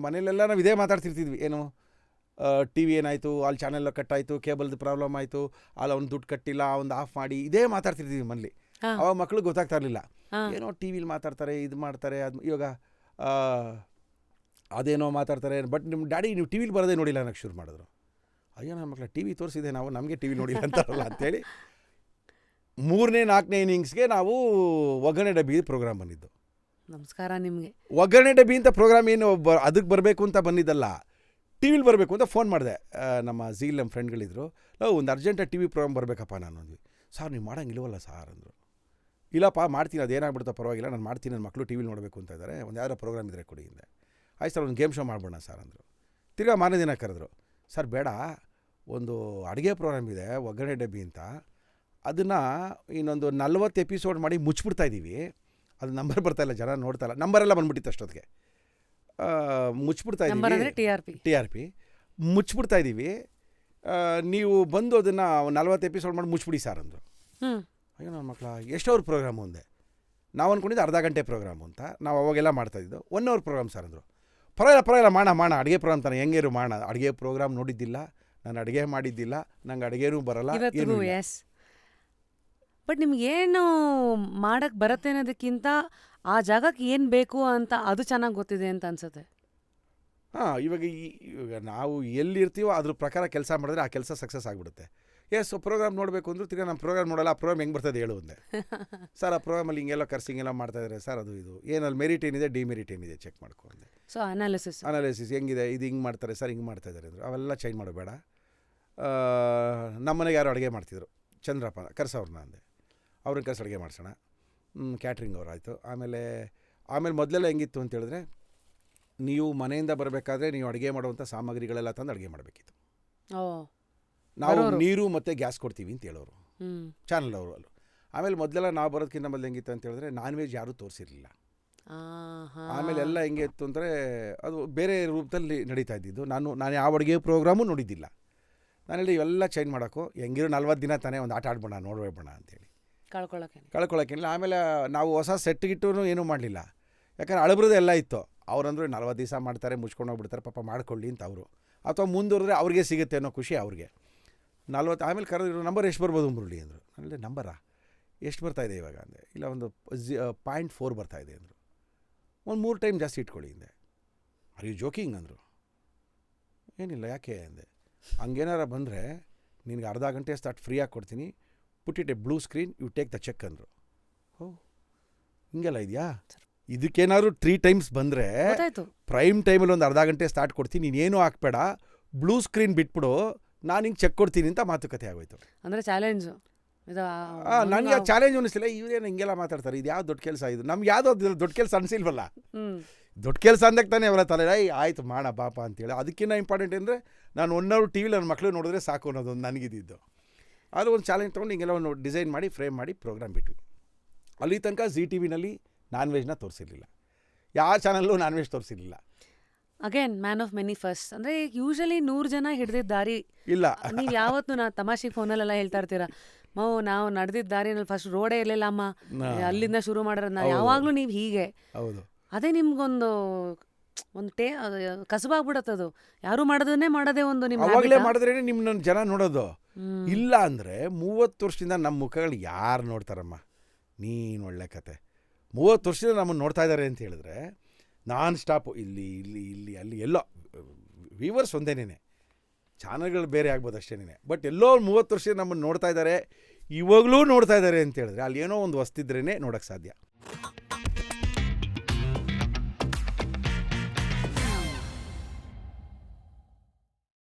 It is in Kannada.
ಮನೇಲೆಲ್ಲ ನಾವು ಇದೇ ಮಾತಾಡ್ತಿರ್ತಿದ್ವಿ, ಏನು ಟಿ ವಿ ಏನಾಯಿತು, ಅಲ್ಲಿ ಚಾನೆಲ್ಲ ಕಟ್ಟಾಯಿತು, ಕೇಬಲ್ದು ಪ್ರಾಬ್ಲಮ್ ಆಯಿತು, ಅಲ್ಲಿ ಅವ್ನು ದುಡ್ಡು ಕಟ್ಟಿಲ್ಲ, ಅವ್ನು ಆಫ್ ಮಾಡಿ, ಇದೇ ಮಾತಾಡ್ತಿರ್ತೀವಿ ಮನೇಲಿ. ಅವಾಗ ಮಕ್ಳಿಗೆ ಗೊತ್ತಾಗ್ತಾ ಇರಲಿಲ್ಲ, ಏನೋ ಟಿ ವಿಲಿ ಮಾತಾಡ್ತಾರೆ, ಇದು ಮಾಡ್ತಾರೆ, ಅದು ಇವಾಗ ಅದೇನೋ ಮಾತಾಡ್ತಾರೆ. ಬಟ್ ನಿಮ್ಮ ಡ್ಯಾಡಿ ನೀವು ಟಿ ವಿಲಿ ಬರೋದೇ ನೋಡಿಲ್ಲ ಅನ್ನೋಕ್ಕೆ ಶುರು ಮಾಡಿದ್ರು. ಅಯ್ಯೋ ನನ್ನ ಮಕ್ಕಳ ಟಿ ವಿ ತೋರಿಸಿದೆ ನಾವು, ನಮಗೆ ಟಿ ವಿ ನೋಡಿಲ್ಲ ಅಂತಾರಲ್ಲ ಅಂತೇಳಿ 3ನೇ 4ನೇ ಇನ್ನಿಂಗ್ಸ್ಗೆ ನಾವು ಒಗ್ಗರಣೆ ಡಬ್ಬಿ ಪ್ರೋಗ್ರಾಮ್ ಬಂದಿದ್ದು. ನಮಸ್ಕಾರ ನಿಮಗೆ. ಒಗ್ಗರಣೆ ಡಬ್ಬಿ ಅಂತ ಪ್ರೋಗ್ರಾಮ್ ಏನು ಅದಕ್ಕೆ ಬರಬೇಕು ಅಂತ ಬಂದಿದ್ದಲ್ಲ, ಟಿ ವಿಲಿ ಬರಬೇಕು ಅಂತ ಫೋನ್ ಮಾಡಿದೆ. ನಮ್ಮ ಝೀಲ್ ನಮ್ಮ ಫ್ರೆಂಡ್ಗಳಿದ್ರು, ಒಂದು ಅರ್ಜೆಂಟಾಗಿ ಟಿ ವಿ ಪ್ರೋಗ್ರಾಮ್ ಬರಬೇಕಪ್ಪ ನಾನು ಅಂದ್ವಿ. ಸರ್ ನೀವು ಮಾಡೋಂಗಿಲ್ವಲ್ಲ ಸಾರ್ ಅಂದರು. ಇಲ್ಲಪ್ಪ ಮಾಡ್ತೀನಿ, ಅದೇನಾಗ್ಬಿಡುತ್ತೋ ಪರವಾಗಿಲ್ಲ, ನಾನು ಮಾಡ್ತೀನಿ, ನನ್ನ ಮಕ್ಕಳು ಟಿ ವಿಲಿ ನೋಡಬೇಕು ಅಂತ ಇದ್ದಾರೆ, ಒಂದು ಯಾವ್ದಾರ ಪ್ರೋಗ್ರಾಮ್ ಇದ್ದರೆ ಕೊಡಿ ಹಿಂದೆ. ಆಯ್ತು ಸರ್, ಒಂದು ಗೇಮ್ ಶೋ ಮಾಡ್ಬೋಣ ಸರ್ ಅಂದರು. ತಿರ್ಗಾ ಮಾರನೇ ದಿನ ಕರೆದ್ರು, ಸರ್ ಬೇಡ, ಒಂದು ಅಡುಗೆ ಪ್ರೋಗ್ರಾಮ್ ಇದೆ ಒಗ್ಗರಣೆ ಡಬ್ಬಿ ಅಂತ, ಅದನ್ನು ಇನ್ನೊಂದು 40 ಎಪಿಸೋಡ್ ಮಾಡಿ ಮುಚ್ಚಿಬಿಡ್ತಾಯಿದ್ದೀವಿ, ಅದು ನಂಬರ್ ಬರ್ತಾಯಿಲ್ಲ, ಜನ ನೋಡ್ತಾಯಿಲ್ಲ, ನಂಬರೆಲ್ಲ ಬಂದ್ಬಿಟ್ಟಿತ್ತು ಅಷ್ಟೊತ್ತಿಗೆ, ಮುಚ್ಚಿಬಿಡ್ತಾಯಿದ್ದೀವಿ, ಟಿ ಆರ್ ಪಿ ಮುಚ್ಚಿಬಿಡ್ತಾಯಿದ್ದೀವಿ, ನೀವು ಬಂದು ಅದನ್ನು 40 ಎಪಿಸೋಡ್ ಮಾಡಿ ಮುಚ್ಚಿಬಿಡಿ ಸರ್ ಅಂದರು. ಅಯ್ಯೋ ನನ್ನ ಮಕ್ಕಳ ಎಷ್ಟವ್ರ ಪ್ರೋಗ್ರಾಮು ಅಂದೆ. ನಾವು ಅಂದ್ಕೊಂಡಿದ್ದು ಅರ್ಧ ಗಂಟೆ ಪ್ರೋಗ್ರಾಮು ಅಂತ, ನಾವು ಅವಾಗೆಲ್ಲ ಮಾಡ್ತಾಯಿದ್ದು. 1 ಅವರ್ ಪ್ರೋಗ್ರಾಮ್ ಸರ್ ಅಂದರು. ಪರವಾಗಿಲ್ಲ ಮಾಡೋಣ, ಅಡುಗೆ ಪ್ರೋಗ್ರಾಮ್ ತಾನೆ, ಹೆಂಗೇರು ಮಾಡೋಣ, ಅಡುಗೆ ಪ್ರೋಗ್ರಾಮ್ ನೋಡಿದ್ದಿಲ್ಲ, ನಾನು ಅಡುಗೆ ಮಾಡಿದ್ದಿಲ್ಲ, ನಂಗೆ ಅಡುಗೆನೂ ಬರೋಲ್ಲ. ಬಟ್ ನಿಮ್ಗೇನು ಮಾಡೋಕ್ಕೆ ಬರುತ್ತೆ ಅನ್ನೋದಕ್ಕಿಂತ ಆ ಜಾಗಕ್ಕೆ ಏನು ಬೇಕು ಅಂತ ಅದು ಚೆನ್ನಾಗಿ ಗೊತ್ತಿದೆ ಅಂತ ಅನ್ಸುತ್ತೆ. ಇವಾಗ ನಾವು ಎಲ್ಲಿರ್ತೀವೋ ಅದ್ರ ಪ್ರಕಾರ ಕೆಲಸ ಮಾಡಿದ್ರೆ ಆ ಕೆಲಸ ಸಕ್ಸಸ್ ಆಗಿಬಿಡುತ್ತೆ. ಪ್ರೋಗ್ರಾಮ್ ನೋಡಬೇಕು ಅಂದರೂ ತಿರ್ಗಿ ನಮ್ಮ ಪ್ರೋಗ್ರಾಮ್ ನೋಡಲ್ಲ, ಆ ಪ್ರೋಗ್ರಾಮ್ ಹೆಂಗೆ ಬರ್ತದೆ ಹೇಳು ಅಂದೆ. ಸರ್ ಆ ಪ್ರೋಗ್ರಾಮಲ್ಲಿ ಹಿಂಗೆಲ್ಲ ಕರ್ಸಿಂಗೆಲ್ಲ ಮಾಡ್ತಾಯಿದ್ದಾರೆ ಸರ್, ಅದು ಇದು ಏನಲ್ಲಿ ಮೆರಿಟ್ ಏನಿದೆ ಡಿಮೆರಿಟ್ ಏನಿದೆ ಚೆಕ್ ಮಾಡ್ಕೊಂಡೆ. ಸೊ ಅನಾಲಿಸಿಸ್ ಹೆಂಗಿದೆ, ಇದು ಹಿಂಗೆ ಮಾಡ್ತಾರೆ ಸರ್, ಹಿಂಗೆ ಮಾಡ್ತಾಯಿದ್ದಾರೆ ಅಂದರು. ಅವೆಲ್ಲ ಚೇಂಜ್ ಮಾಡಬೇಡ. ನಮ್ಮನೆಗೆ ಯಾರು ಅಡುಗೆ ಮಾಡ್ತಿದ್ರು, ಚಂದ್ರಪ್ಪ ಕರ್ಸವ್ರನ್ನ ಅಂದೆ, ಅವ್ರನ್ನ ಕರ್ಸಿ ಅಡುಗೆ ಮಾಡಿಸೋಣ. ಕ್ಯಾಟ್ರಿಂಗ್ ಅವ್ರು ಆಯಿತು. ಆಮೇಲೆ ಮೊದಲೆಲ್ಲ ಹೆಂಗಿತ್ತು ಅಂತ ಹೇಳಿದ್ರೆ, ನೀವು ಮನೆಯಿಂದ ಬರಬೇಕಾದ್ರೆ ನೀವು ಅಡುಗೆ ಮಾಡುವಂಥ ಸಾಮಗ್ರಿಗಳೆಲ್ಲ ತಂದು ಅಡುಗೆ ಮಾಡಬೇಕಿತ್ತು. ನಾವು ನೀರು ಮತ್ತು ಗ್ಯಾಸ್ ಕೊಡ್ತೀವಿ ಅಂತ ಹೇಳೋರು ಚಾನಲ್ ಅವರು ಅಲ್ಲೂ. ಆಮೇಲೆ ಮೊದಲೆಲ್ಲ ನಾವು ಬರೋದಕ್ಕಿಂತ ಮೊದಲು ಹೆಂಗಿತ್ತು ಅಂತ ಹೇಳಿದ್ರೆ, ನಾನ್ ವೆಜ್ ಯಾರೂ ತೋರಿಸಿರಲಿಲ್ಲ. ಆಮೇಲೆ ಎಲ್ಲ ಹೆಂಗೆ ಇತ್ತು ಅಂದರೆ ಅದು ಬೇರೆ ರೂಪದಲ್ಲಿ ನಡೀತಾ ಇದ್ದಿದ್ದು. ನಾನು ಯಾವ ಅಡುಗೆ ಪ್ರೋಗ್ರಾಮು ನೋಡಿದ್ದಿಲ್ಲ. ನಾನು ಹೇಳಿ ಇವೆಲ್ಲ ಚೇಂಜ್ ಮಾಡೋಕ್ಕೋ, ಹೆಂಗಿರೋ 40 ದಿನ ತಾನೇ ಒಂದು ಆಟ ಆಡ್ಬೋಣ, ನೋಡಬೇಡ ಅಂತೇಳಿ ಕಳ್ಕೊಳ್ಳೋಕ್ಕೇನಿಲ್ಲ. ಆಮೇಲೆ ನಾವು ಹೊಸ ಸೆಟ್ಗಿಟ್ಟು ಏನೂ ಮಾಡಲಿಲ್ಲ, ಯಾಕಂದ್ರೆ ಅಳಬ್ರದ್ದು ಎಲ್ಲ ಇತ್ತು. ಅವ್ರಂದ್ರೆ 40 ದಿವಸ ಮಾಡ್ತಾರೆ, ಮುಚ್ಕೊಂಡು ಹೋಗ್ಬಿಡ್ತಾರೆ, ಪಾಪ ಮಾಡ್ಕೊಳ್ಳಿ ಅಂತ ಅವರು, ಅಥವಾ ಮುಂದುವರೆದ್ರೆ ಅವ್ರಿಗೆ ಸಿಗುತ್ತೆ ಅನ್ನೋ ಖುಷಿ ಅವ್ರಿಗೆ. 40 ಆಮೇಲೆ ಕರೆದ್ರು, ನಂಬರ್ ಎಷ್ಟು ಬರ್ಬೋದು ಮುರಳಿ ಅಂದರು. ಅಂದರೆ ನಂಬರಾ ಎಷ್ಟು ಬರ್ತಾಯಿದೆ ಇವಾಗ ಅಂದೆ. ಇಲ್ಲ ಒಂದು 0.4 ಬರ್ತಾಯಿದೆ ಅಂದರು. ಒಂದು 3 ಟೈಮ್ ಜಾಸ್ತಿ ಇಟ್ಕೊಳ್ಳಿ ಹಿಂದೆ. ಆರ್ ಯು ಜೋಕಿಂಗ್ ಅಂದರು. ಏನಿಲ್ಲ ಯಾಕೆ ಅಂದೆ. ಹಂಗೇನಾರ ಬಂದರೆ ನಿನಗೆ ಅರ್ಧ ಗಂಟೆ ಸ್ಟಾರ್ಟ್ ಫ್ರೀಯಾಗಿ ಕೊಡ್ತೀನಿ, put it a blue screen, you take the check ಅಂದರು. ಹಿಂಗೆಲ್ಲ ಇದೆಯಾ, ಇದಕ್ಕೇನಾದ್ರು 3 ಟೈಮ್ಸ್ ಬಂದರೆ ಪ್ರೈಮ್ ಟೈಮಲ್ಲಿ ಒಂದು ಅರ್ಧ ಗಂಟೆ ಸ್ಟಾರ್ಟ್ ಕೊಡ್ತೀನಿ, ನೀನೇನು ಹಾಕ್ಬೇಡ, ಬ್ಲೂ ಸ್ಕ್ರೀನ್ ಬಿಟ್ಬಿಡು, ನಾನು ಹಿಂಗೆ ಚೆಕ್ ಕೊಡ್ತೀನಿ ಅಂತ ಮಾತುಕತೆ ಆಗೋಯ್ತು. ಅಂದರೆ ಚಾಲೆಂಜು ನನಗೆ ಆ ಚಾಲೆಂಜ್ ಅನ್ನಿಸ್ತಿಲ್ಲ. ಇವರೇನು ಹಿಂಗೆಲ್ಲ ಮಾತಾಡ್ತಾರೆ, ಇದು ಯಾವ ದೊಡ್ಡ ಕೆಲಸ, ಇದು ನಮ್ಗೆ ಯಾವುದೋ ದೊಡ್ಡ ಕೆಲಸ ಅನಿಸಿಲ್ವಲ್ಲ. ದೊಡ್ಡ ಕೆಲಸ ಅಂದಾಗ ತಾನೇ ಅವರ ತಲೆ ಆಯ್ತು ಮಾಡ ಪಾಪ ಅಂತೇಳಿ. ಅದಕ್ಕಿಂತ ಇಂಪಾರ್ಟೆಂಟ್ ಅಂದರೆ ನಾನು 1 ಅವರ್ ಟಿ ವಿಲಿ ನನ್ನ ಮಕ್ಕಳು ನೋಡಿದ್ರೆ ಸಾಕು ಅನ್ನೋದೊಂದು ನನಗಿದ್ದು. ಅದು ಒಂದು ಚಾಲೆಂಜ್ ತೊಗೊಂಡು ಹಿಂಗೆಲ್ಲ ಒಂದು ಡಿಸೈನ್ ಮಾಡಿ ಫ್ರೇಮ್ ಮಾಡಿ ಪ್ರೋಗ್ರಾಮ್ ಬಿಟ್ವಿ. ಅಲ್ಲಿ ತನಕ ಜಿ ಟಿ ವಿನಲ್ಲಿ ನಾನ್ ವೆಜ್ನ ತೋರಿಸಿರಲಿಲ್ಲ, ಯಾವ ಚಾನಲ್ಲೂ ನಾನ್ ವೆಜ್ ತೋರಿಸಿರಲಿಲ್ಲ. Again man of many first. ಅಂದರೆ ಯೂಶಲಿ 100 ಜನ ಹಿಡ್ದಿದ್ದ ದಾರಿ ಇಲ್ಲ. ನೀವು ಯಾವತ್ತು ನಾ ತಮಾಷೆ ಫೋನಲ್ಲೆಲ್ಲ ಹೇಳ್ತಾ ಇರ್ತೀರ, ನಾವು ನಡೆದಿದ್ದ ದಾರಿನಲ್ಲಿ ಫಸ್ಟ್ ರೋಡೇ ಇರಲಿಲ್ಲ ಅಮ್ಮ, ಅಲ್ಲಿಂದ ಶುರು ಮಾಡೋದನ್ನ. ಯಾವಾಗಲೂ ನೀವು ಹೀಗೆ, ಹೌದು, ಅದೇ ನಿಮ್ಗೊಂದು ಕಸಬಾಗ್ಬಿಡತ್ತದು. ಯಾರು ಮಾಡೋದನ್ನೇ ಮಾಡೋದೇ ಒಂದು ನಿಮ್ಮ ಅವಾಗಲೇ ಮಾಡಿದ್ರೇ ನಿಮ್ಮನ್ನ ಜನ ನೋಡೋದು. ಇಲ್ಲ ಅಂದರೆ 30 ವರ್ಷದಿಂದ ನಮ್ಮ ಮುಖಗಳು ಯಾರು ನೋಡ್ತಾರಮ್ಮ, ನೀನು ಒಳ್ಳೆ ಕತೆ. 30 ವರ್ಷದಿಂದ ನಮ್ಮನ್ನು ನೋಡ್ತಾ ಇದ್ದಾರೆ ಅಂತ ಹೇಳಿದ್ರೆ ನಾನ್ ಸ್ಟಾಪು ಇಲ್ಲಿ ಇಲ್ಲಿ ಇಲ್ಲಿ ಅಲ್ಲಿ ಎಲ್ಲೋ ವ್ಯೂವರ್ಸ್ ಒಂದೇನೇ, ಚಾನಲ್ಗಳು ಬೇರೆ ಆಗ್ಬೋದು ಅಷ್ಟೇನೇ, ಬಟ್ ಎಲ್ಲೋ 30 ವರ್ಷದಿಂದ ನಮ್ಮನ್ನು ನೋಡ್ತಾ ಇದ್ದಾರೆ, ಇವಾಗಲೂ ನೋಡ್ತಾ ಇದ್ದಾರೆ ಅಂತ ಹೇಳಿದ್ರೆ ಅಲ್ಲಿ ಏನೋ ಒಂದು ಹೊಸ್ತಿದ್ರೇ ನೋಡೋಕ್ಕೆ ಸಾಧ್ಯ.